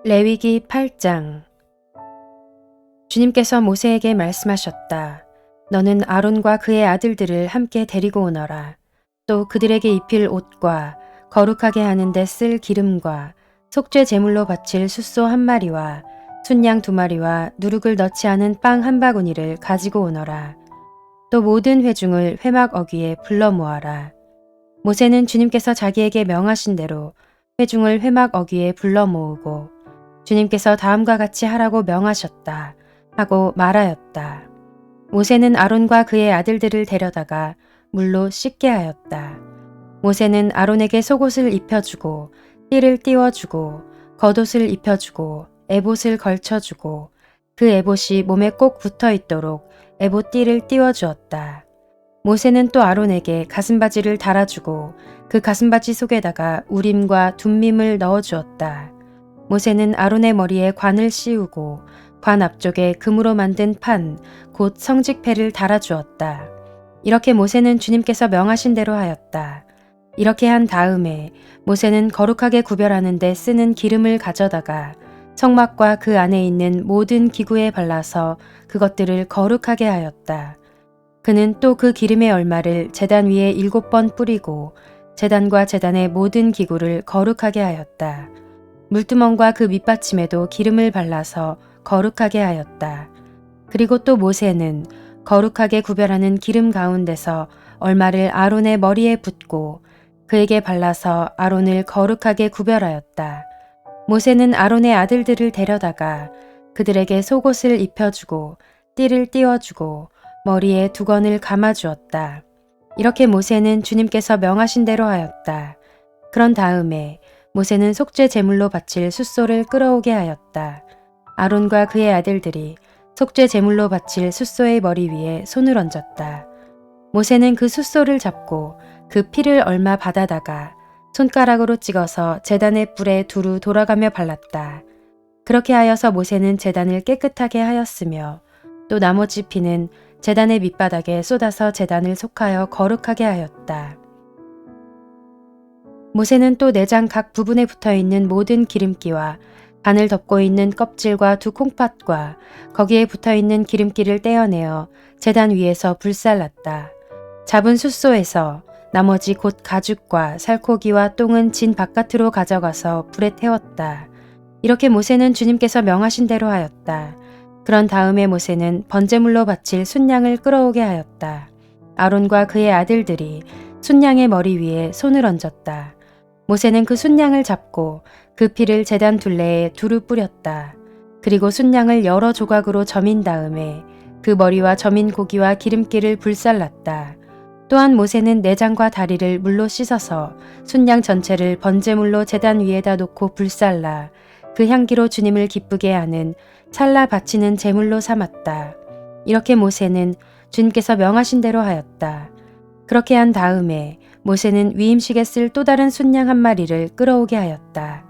레위기 8장. 주님께서 모세에게 말씀하셨다. 너는 아론과 그의 아들들을 함께 데리고 오너라. 또 그들에게 입힐 옷과 거룩하게 하는 데 쓸 기름과 속죄 제물로 바칠 숫소 1마리와 순양 2마리와 누룩을 넣지 않은 빵 1바구니를 가지고 오너라. 또 모든 회중을 회막 어귀에 불러 모아라. 모세는 주님께서 자기에게 명하신 대로 회중을 회막 어귀에 불러 모으고 주님께서 다음과 같이 하라고 명하셨다 하고 말하였다. 모세는 아론과 그의 아들들을 데려다가 물로 씻게 하였다. 모세는 아론에게 속옷을 입혀주고 띠를 띄워주고 겉옷을 입혀주고 에봇을 걸쳐주고 그 에봇이 몸에 꼭 붙어있도록 에봇 띠를 띄워주었다. 모세는 또 아론에게 가슴바지를 달아주고 그 가슴바지 속에다가 우림과 둠밈을 넣어주었다. 모세는 아론의 머리에 관을 씌우고 관 앞쪽에 금으로 만든 판, 곧 성직패를 달아주었다. 이렇게 모세는 주님께서 명하신 대로 하였다. 이렇게 한 다음에 모세는 거룩하게 구별하는 데 쓰는 기름을 가져다가 성막과 그 안에 있는 모든 기구에 발라서 그것들을 거룩하게 하였다. 그는 또 그 기름의 얼마를 제단 위에 7번 뿌리고 제단과 제단의 모든 기구를 거룩하게 하였다. 물두멍과 그 밑받침에도 기름을 발라서 거룩하게 하였다. 그리고 또 모세는 거룩하게 구별하는 기름 가운데서 얼마를 아론의 머리에 붓고 그에게 발라서 아론을 거룩하게 구별하였다. 모세는 아론의 아들들을 데려다가 그들에게 속옷을 입혀주고 띠를 띄워주고 머리에 두건을 감아주었다. 이렇게 모세는 주님께서 명하신 대로 하였다. 그런 다음에 모세는 속죄 제물로 바칠 숫소를 끌어오게 하였다. 아론과 그의 아들들이 속죄 제물로 바칠 숫소의 머리 위에 손을 얹었다. 모세는 그 숫소를 잡고 그 피를 얼마 받아다가 손가락으로 찍어서 제단의 뿔에 두루 돌아가며 발랐다. 그렇게 하여서 모세는 제단을 깨끗하게 하였으며 또 나머지 피는 제단의 밑바닥에 쏟아서 제단을 속하여 거룩하게 하였다. 모세는 또 내장 각 부분에 붙어있는 모든 기름기와 간을 덮고 있는 껍질과 2 콩팥과 거기에 붙어있는 기름기를 떼어내어 제단 위에서 불살랐다. 잡은 숫소에서 나머지 곧 가죽과 살코기와 똥은 진 바깥으로 가져가서 불에 태웠다. 이렇게 모세는 주님께서 명하신 대로 하였다. 그런 다음에 모세는 번제물로 바칠 순양을 끌어오게 하였다. 아론과 그의 아들들이 순양의 머리 위에 손을 얹었다. 모세는 그 순양을 잡고 그 피를 제단 둘레에 두루 뿌렸다. 그리고 순양을 여러 조각으로 점인 다음에 그 머리와 점인 고기와 기름기를 불살랐다. 또한 모세는 내장과 다리를 물로 씻어서 순양 전체를 번제물로 제단 위에다 놓고 불살라 그 향기로 주님을 기쁘게 하는 찰나 바치는 제물로 삼았다. 이렇게 모세는 주님께서 명하신 대로 하였다. 그렇게 한 다음에 모세는 위임식에 쓸 또 다른 순양 1마리를 끌어오게 하였다.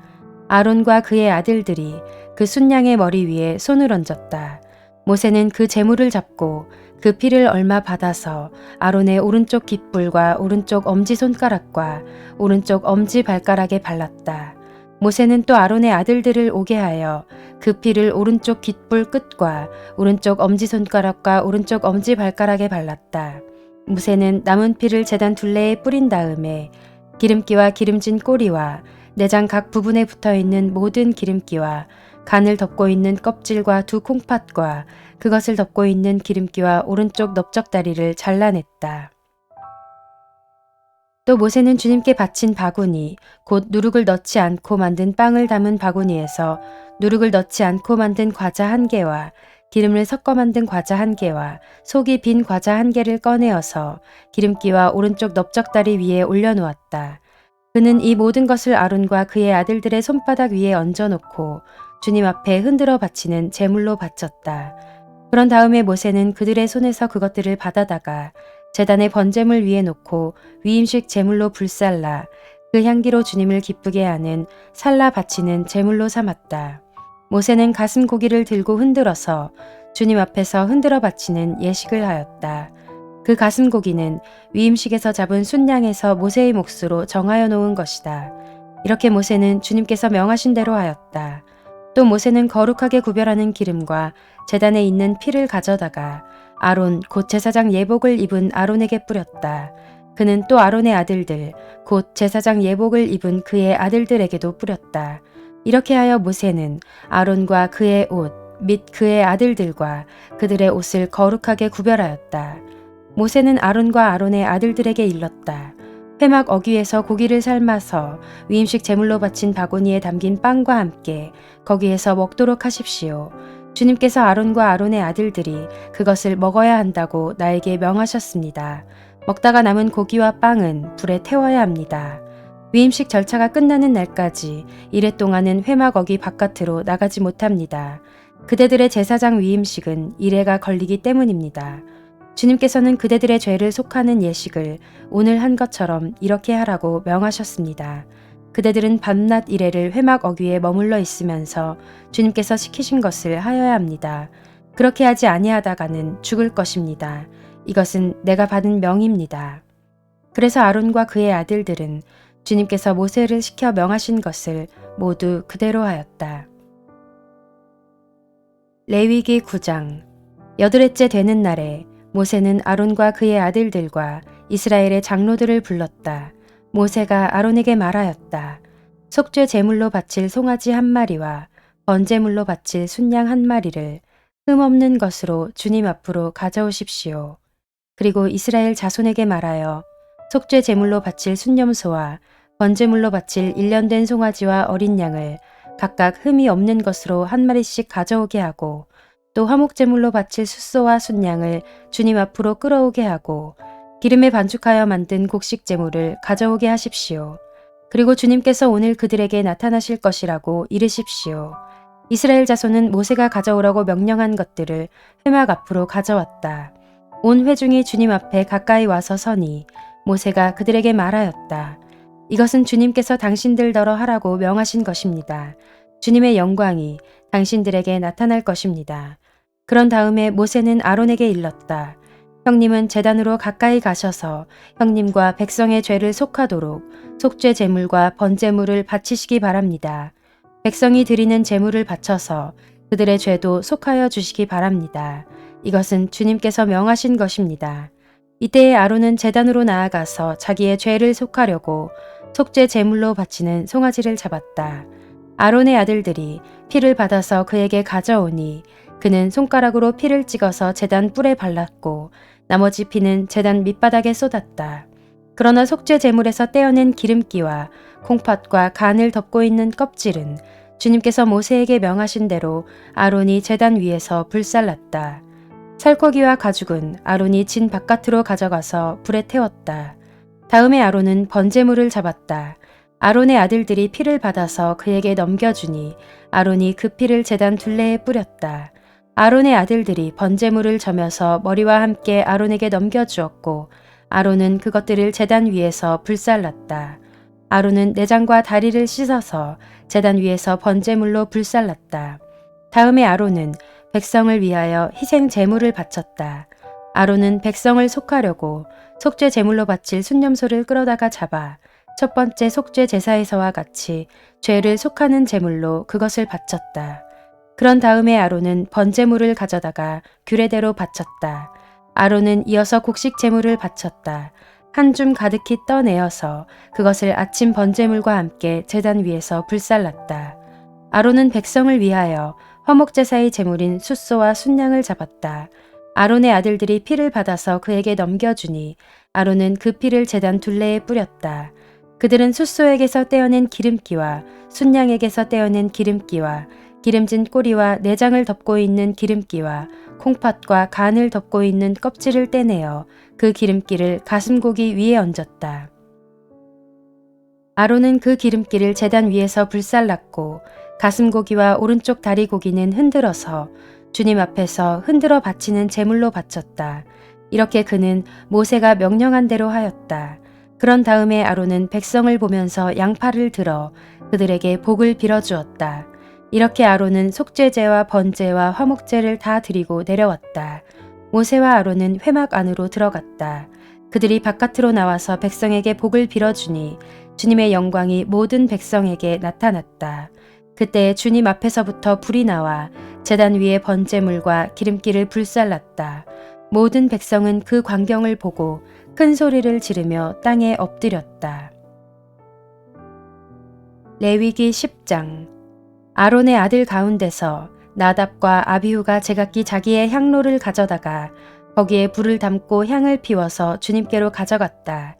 아론과 그의 아들들이 그 순양의 머리 위에 손을 얹었다. 모세는 그 제물을 잡고 그 피를 얼마 받아서 아론의 오른쪽 깃불과 오른쪽 엄지손가락과 오른쪽 엄지발가락에 발랐다. 모세는 또 아론의 아들들을 오게 하여 그 피를 오른쪽 깃불 끝과 오른쪽 엄지손가락과 오른쪽 엄지발가락에 발랐다. 모세는 남은 피를 제단 둘레에 뿌린 다음에 기름기와 기름진 꼬리와 내장 각 부분에 붙어있는 모든 기름기와 간을 덮고 있는 껍질과 2 콩팥과 그것을 덮고 있는 기름기와 오른쪽 넓적다리를 잘라냈다. 또 모세는 주님께 바친 바구니, 곧 누룩을 넣지 않고 만든 빵을 담은 바구니에서 누룩을 넣지 않고 만든 과자 1개와 기름을 섞어 만든 과자 1개와 속이 빈 과자 1개를 꺼내어서 기름기와 오른쪽 넓적다리 위에 올려놓았다. 그는 이 모든 것을 아론과 그의 아들들의 손바닥 위에 얹어놓고 주님 앞에 흔들어 바치는 제물로 바쳤다. 그런 다음에 모세는 그들의 손에서 그것들을 받아다가 제단의 번제물 위에 놓고 위임식 제물로 불살라 그 향기로 주님을 기쁘게 하는 살라 바치는 제물로 삼았다. 모세는 가슴 고기를 들고 흔들어서 주님 앞에서 흔들어 바치는 예식을 하였다. 그 가슴 고기는 위임식에서 잡은 순양에서 모세의 몫으로 정하여 놓은 것이다. 이렇게 모세는 주님께서 명하신 대로 하였다. 또 모세는 거룩하게 구별하는 기름과 제단에 있는 피를 가져다가 아론 곧 제사장 예복을 입은 아론에게 뿌렸다. 그는 또 아론의 아들들 곧 제사장 예복을 입은 그의 아들들에게도 뿌렸다. 이렇게 하여 모세는 아론과 그의 옷 및 그의 아들들과 그들의 옷을 거룩하게 구별하였다. 모세는 아론과 아론의 아들들에게 일렀다. 회막 어귀에서 고기를 삶아서 위임식 제물로 바친 바구니에 담긴 빵과 함께 거기에서 먹도록 하십시오. 주님께서 아론과 아론의 아들들이 그것을 먹어야 한다고 나에게 명하셨습니다. 먹다가 남은 고기와 빵은 불에 태워야 합니다. 위임식 절차가 끝나는 날까지 이래 동안은 회막 어귀 바깥으로 나가지 못합니다. 그대들의 제사장 위임식은 이래가 걸리기 때문입니다. 주님께서는 그대들의 죄를 속하는 예식을 오늘 한 것처럼 이렇게 하라고 명하셨습니다. 그대들은 밤낮 이래를 회막 어귀에 머물러 있으면서 주님께서 시키신 것을 하여야 합니다. 그렇게 하지 아니하다가는 죽을 것입니다. 이것은 내가 받은 명입니다. 그래서 아론과 그의 아들들은 주님께서 모세를 시켜 명하신 것을 모두 그대로 하였다. 레위기 9장. 여드렛째 되는 날에 모세는 아론과 그의 아들들과 이스라엘의 장로들을 불렀다. 모세가 아론에게 말하였다. 속죄 제물로 바칠 송아지 한 마리와 번제물로 바칠 순양 한 마리를 흠없는 것으로 주님 앞으로 가져오십시오. 그리고 이스라엘 자손에게 말하여 속죄 제물로 바칠 순염소와 번제물로 바칠 1년 된 송아지와 어린 양을 각각 흠이 없는 것으로 한 마리씩 가져오게 하고 또 화목제물로 바칠 숫소와 순양을 주님 앞으로 끌어오게 하고 기름에 반죽하여 만든 곡식제물을 가져오게 하십시오. 그리고 주님께서 오늘 그들에게 나타나실 것이라고 이르십시오. 이스라엘 자손은 모세가 가져오라고 명령한 것들을 회막 앞으로 가져왔다. 온 회중이 주님 앞에 가까이 와서 서니 모세가 그들에게 말하였다. 이것은 주님께서 당신들더러 하라고 명하신 것입니다. 주님의 영광이 당신들에게 나타날 것입니다. 그런 다음에 모세는 아론에게 일렀다. 형님은 제단으로 가까이 가셔서 형님과 백성의 죄를 속하도록 속죄 제물과 번제물을 바치시기 바랍니다. 백성이 드리는 제물을 바쳐서 그들의 죄도 속하여 주시기 바랍니다. 이것은 주님께서 명하신 것입니다. 이때에 아론은 제단으로 나아가서 자기의 죄를 속하려고 속죄 제물로 바치는 송아지를 잡았다. 아론의 아들들이 피를 받아서 그에게 가져오니 그는 손가락으로 피를 찍어서 제단 뿔에 발랐고 나머지 피는 제단 밑바닥에 쏟았다. 그러나 속죄 제물에서 떼어낸 기름기와 콩팥과 간을 덮고 있는 껍질은 주님께서 모세에게 명하신 대로 아론이 제단 위에서 불살랐다. 살코기와 가죽은 아론이 진 바깥으로 가져가서 불에 태웠다. 다음에 아론은 번제물을 잡았다. 아론의 아들들이 피를 받아서 그에게 넘겨주니 아론이 그 피를 제단 둘레에 뿌렸다. 아론의 아들들이 번제물을 저며서 머리와 함께 아론에게 넘겨주었고 아론은 그것들을 제단 위에서 불살랐다. 아론은 내장과 다리를 씻어서 제단 위에서 번제물로 불살랐다. 다음에 아론은 백성을 위하여 희생 제물을 바쳤다. 아론은 백성을 속하려고 속죄 제물로 바칠 순념소를 끌어다가 잡아 첫 번째 속죄 제사에서와 같이 죄를 속하는 제물로 그것을 바쳤다. 그런 다음에 아론은 번제물을 가져다가 규례대로 바쳤다. 아론은 이어서 곡식 제물을 바쳤다. 한 줌 가득히 떠내어서 그것을 아침 번제물과 함께 제단 위에서 불살랐다. 아론은 백성을 위하여 화목제사의 제물인 숫소와 순양을 잡았다. 아론의 아들들이 피를 받아서 그에게 넘겨주니 아론은 그 피를 제단 둘레에 뿌렸다. 그들은 숫소에게서 떼어낸 기름기와 순양에게서 떼어낸 기름기와 기름진 꼬리와 내장을 덮고 있는 기름기와 콩팥과 간을 덮고 있는 껍질을 떼내어 그 기름기를 가슴고기 위에 얹었다. 아론은 그 기름기를 제단 위에서 불살랐고 가슴고기와 오른쪽 다리 고기는 흔들어서 주님 앞에서 흔들어 바치는 제물로 바쳤다. 이렇게 그는 모세가 명령한 대로 하였다. 그런 다음에 아론은 백성을 보면서 양팔을 들어 그들에게 복을 빌어주었다. 이렇게 아론은 속죄제와 번제와 화목제를 다 드리고 내려왔다. 모세와 아론은 회막 안으로 들어갔다. 그들이 바깥으로 나와서 백성에게 복을 빌어주니 주님의 영광이 모든 백성에게 나타났다. 그때 주님 앞에서부터 불이 나와 제단 위에 번제물과 기름기를 불살랐다. 모든 백성은 그 광경을 보고 큰 소리를 지르며 땅에 엎드렸다. 레위기 10장. 아론의 아들 가운데서 나답과 아비후가 제각기 자기의 향로를 가져다가 거기에 불을 담고 향을 피워서 주님께로 가져갔다.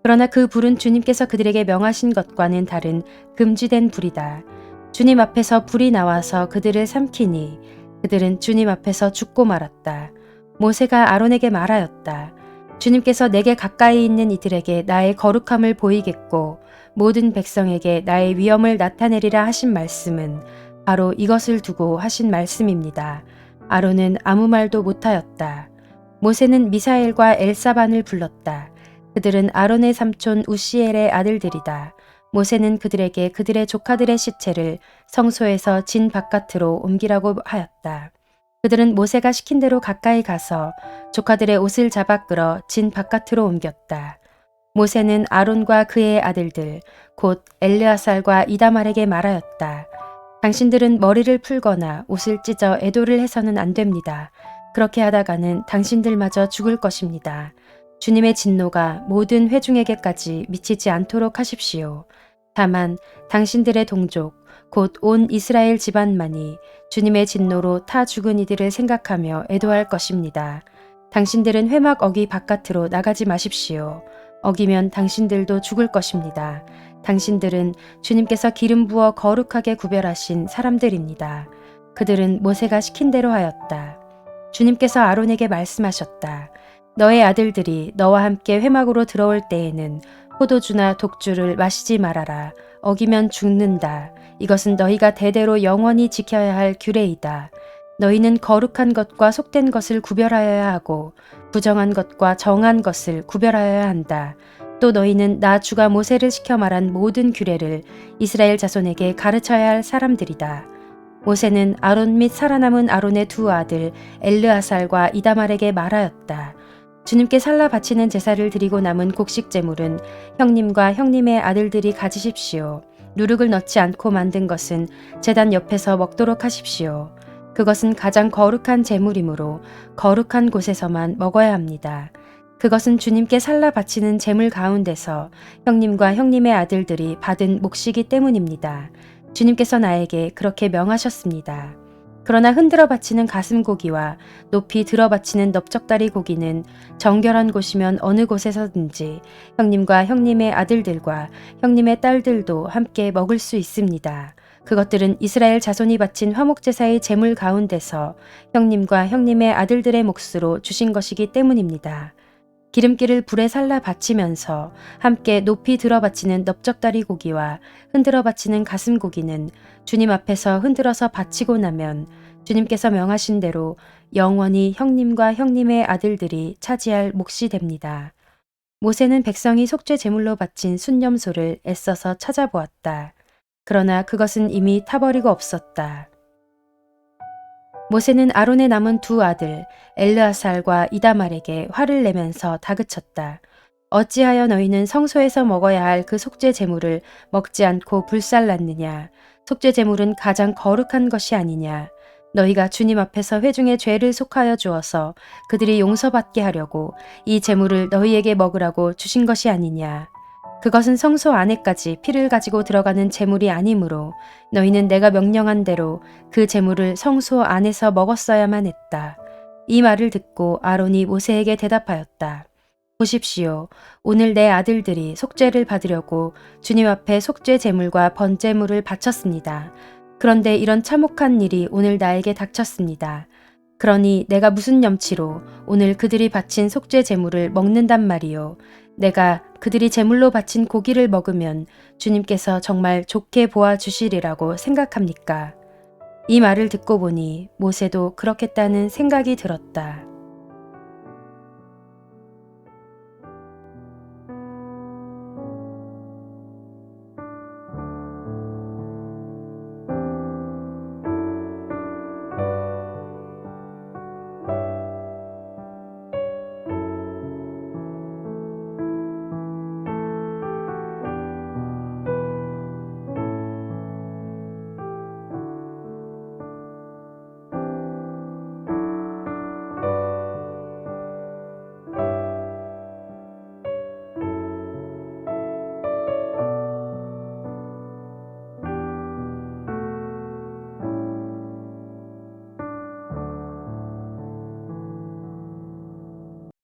그러나 그 불은 주님께서 그들에게 명하신 것과는 다른 금지된 불이다. 주님 앞에서 불이 나와서 그들을 삼키니 그들은 주님 앞에서 죽고 말았다. 모세가 아론에게 말하였다. 주님께서 내게 가까이 있는 이들에게 나의 거룩함을 보이겠고 모든 백성에게 나의 위엄을 나타내리라 하신 말씀은 바로 이것을 두고 하신 말씀입니다. 아론은 아무 말도 못하였다. 모세는 미사엘과 엘사반을 불렀다. 그들은 아론의 삼촌 우시엘의 아들들이다. 모세는 그들에게 그들의 조카들의 시체를 성소에서 진 바깥으로 옮기라고 하였다. 그들은 모세가 시킨 대로 가까이 가서 조카들의 옷을 잡아 끌어 진 바깥으로 옮겼다. 모세는 아론과 그의 아들들 곧 엘르아살과 이다말에게 말하였다. 당신들은 머리를 풀거나 옷을 찢어 애도를 해서는 안 됩니다. 그렇게 하다가는 당신들마저 죽을 것입니다. 주님의 진노가 모든 회중에게까지 미치지 않도록 하십시오. 다만 당신들의 동족 곧 온 이스라엘 집안만이 주님의 진노로 타 죽은 이들을 생각하며 애도할 것입니다. 당신들은 회막 어기 바깥으로 나가지 마십시오. 어기면 당신들도 죽을 것입니다. 당신들은 주님께서 기름 부어 거룩하게 구별하신 사람들입니다. 그들은 모세가 시킨 대로 하였다. 주님께서 아론에게 말씀하셨다. 너의 아들들이 너와 함께 회막으로 들어올 때에는 포도주나 독주를 마시지 말아라. 어기면 죽는다. 이것은 너희가 대대로 영원히 지켜야 할 규례이다. 너희는 거룩한 것과 속된 것을 구별하여야 하고 부정한 것과 정한 것을 구별하여야 한다. 또 너희는 나 주가 모세를 시켜 말한 모든 규례를 이스라엘 자손에게 가르쳐야 할 사람들이다. 모세는 아론 및 살아남은 아론의 두 아들 엘르아살과 이다말에게 말하였다. 주님께 살라 바치는 제사를 드리고 남은 곡식 제물은 형님과 형님의 아들들이 가지십시오. 누룩을 넣지 않고 만든 것은 제단 옆에서 먹도록 하십시오. 그것은 가장 거룩한 제물이므로 거룩한 곳에서만 먹어야 합니다. 그것은 주님께 살라 바치는 제물 가운데서 형님과 형님의 아들들이 받은 몫이기 때문입니다. 주님께서 나에게 그렇게 명하셨습니다. 그러나 흔들어 바치는 가슴고기와 높이 들어 바치는 넓적다리 고기는 정결한 곳이면 어느 곳에서든지 형님과 형님의 아들들과 형님의 딸들도 함께 먹을 수 있습니다. 그것들은 이스라엘 자손이 바친 화목제사의 제물 가운데서 형님과 형님의 아들들의 몫으로 주신 것이기 때문입니다. 기름기를 불에 살라 바치면서 함께 높이 들어 바치는 넓적다리 고기와 흔들어 바치는 가슴 고기는 주님 앞에서 흔들어서 바치고 나면 주님께서 명하신 대로 영원히 형님과 형님의 아들들이 차지할 몫이 됩니다. 모세는 백성이 속죄 제물로 바친 순념소를 애써서 찾아보았다. 그러나 그것은 이미 타버리고 없었다. 모세는 아론의 남은 두 아들 엘르아살과 이다말에게 화를 내면서 다그쳤다. 어찌하여 너희는 성소에서 먹어야 할 그 속죄 제물을 먹지 않고 불살랐느냐. 속죄 제물은 가장 거룩한 것이 아니냐. 너희가 주님 앞에서 회중의 죄를 속하여 주어서 그들이 용서받게 하려고 이 제물을 너희에게 먹으라고 주신 것이 아니냐. 그것은 성소 안에까지 피를 가지고 들어가는 제물이 아니므로 너희는 내가 명령한 대로 그 제물을 성소 안에서 먹었어야만 했다. 이 말을 듣고 아론이 모세에게 대답하였다. 보십시오. 오늘 내 아들들이 속죄를 받으려고 주님 앞에 속죄 제물과 번제물을 바쳤습니다. 그런데 이런 참혹한 일이 오늘 나에게 닥쳤습니다. 그러니 내가 무슨 염치로 오늘 그들이 바친 속죄 제물을 먹는단 말이요. 내가 그들이 제물로 바친 고기를 먹으면 주님께서 정말 좋게 보아주시리라고 생각합니까? 이 말을 듣고 보니 모세도 그렇겠다는 생각이 들었다.